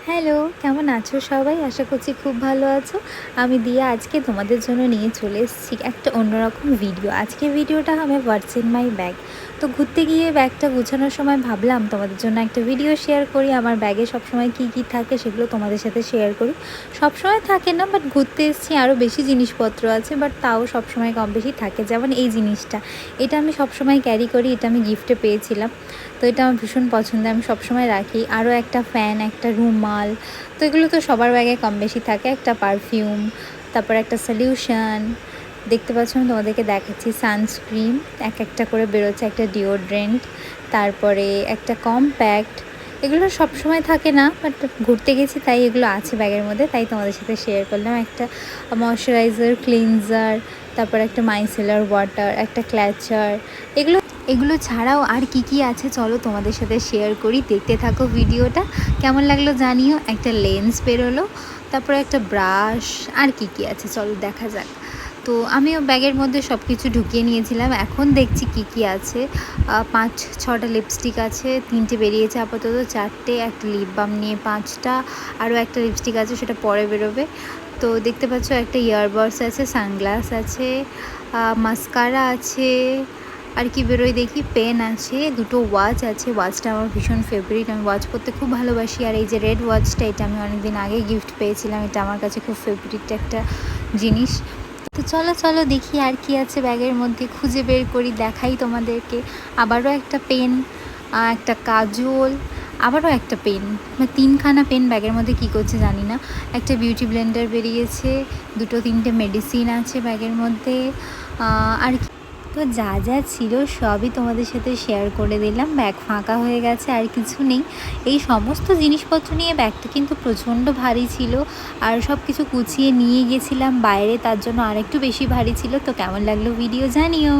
Hello, কেমন আছো সবাই? আশা করছি খুব ভালো আছো। আমি দিয়া আজকে তোমাদের জন্য নিয়ে চলে এসেছি একটা অন্যরকম ভিডিও। আজকে ভিডিওটা হবে হোয়াটস ইন মাই ব্যাগ। তো ঘুরতে গিয়ে ব্যাগটা গুছানোর সময় ভাবলাম তোমাদের জন্য একটা ভিডিও শেয়ার করি। আমার ব্যাগে সবসময় কী কী থাকে সেগুলো তোমাদের সাথে শেয়ার করি। সবসময় থাকে না, বাট ঘুরতে এসেছি আরও বেশি জিনিসপত্র আছে, বাট তাও সবসময় কম বেশি থাকে। যেমন এই জিনিসটা, এটা আমি সবসময় ক্যারি করি, এটা আমি গিফটে পেয়েছিলাম। তো এটা আমার ভীষণ পছন্দ, আমি সবসময় রাখি। আরও একটা ফ্যান, একটা রুমাল, তো এগুলো তো সবার ব্যাগে কম বেশি থাকে। একটা পারফিউম, তারপর একটা সলিউশন, দেখতে পাচ্ছ আমি তোমাদেরকে দেখাচ্ছি, সানস্ক্রিন এক একটা করে বেরোচ্ছে, একটা ডিওড্রেন্ট, তারপরে একটা কম্প্যাক্ট। এগুলো সব সময় থাকে না, বাট ঘুরতে গেছি তাই এগুলো আছে ব্যাগের মধ্যে, তাই তোমাদের সাথে শেয়ার করলাম। একটা ময়শ্চারাইজার, ক্লিনজার, তারপর একটা মাইসেলার ওয়াটার, একটা ক্ল্যাচার। এগুলো এগুলো ছাড়াও আর কি কি আছে চলো তোমাদের সাথে শেয়ার করি, দেখতে থাকো ভিডিওটা। কেমন লাগলো জানিও। একটা লেন্স বেরোলো, তারপরে একটা ব্রাশ, আর কি কি আছে চলো দেখা যাক। তো আমিও ব্যাগের মধ্যে সব কিছু ঢুকিয়ে নিয়েছিলাম। এখন দেখছি কি কি আছে। 5-6টা লিপস্টিক আছে, 3টে বেরিয়েছে আপাতত, 4টে, একটা লিপ বাম নিয়ে 5টা, আরও একটা লিপস্টিক আছে সেটা পরে বেরোবে। তো দেখতে পাচ্ছ একটা ইয়ারবাডস আছে, সানগ্লাস আছে, মাস্কারা আছে, আর কি বেরোয় দেখি, পেন আছে, 2টো ওয়াচ আছে। ওয়াচটা আমার ভীষণ ফেভারিট, আমি ওয়াচ পরতে খুব ভালোবাসি। আর এই যে রেড ওয়াচটা, এটা আমি অনেকদিন আগে গিফট পেয়েছিলাম, এটা আমার কাছে খুব ফেভারিট একটা জিনিস। তো চলো চলো দেখি আর কি আছে ব্যাগের মধ্যে, খুঁজে বের করি, দেখাই তোমাদেরকে। আবারও একটা পেন, একটা কাজল, আবারও একটা পেন, মানে 3খানা পেন ব্যাগের মধ্যে কী করছে জানি না। একটা বিউটি ব্লেন্ডার বেরিয়েছে, 2-3টে মেডিসিন আছে ব্যাগের মধ্যে। আর তো যা যা ছিল সবই তোমাদের সাথে শেয়ার করে দিলাম। ব্যাগ ফাঁকা হয়ে গেছে, আর কিছু নেই। এই সমস্ত জিনিসপত্র নিয়ে ব্যাগটা কিন্তু প্রচণ্ড ভারী ছিল, আর সব কিছু গুছিয়ে নিয়ে গেছিলাম বাইরে, তার জন্য আরেকটু বেশি ভারী ছিল। তো কেমন লাগলো ভিডিও জানিও।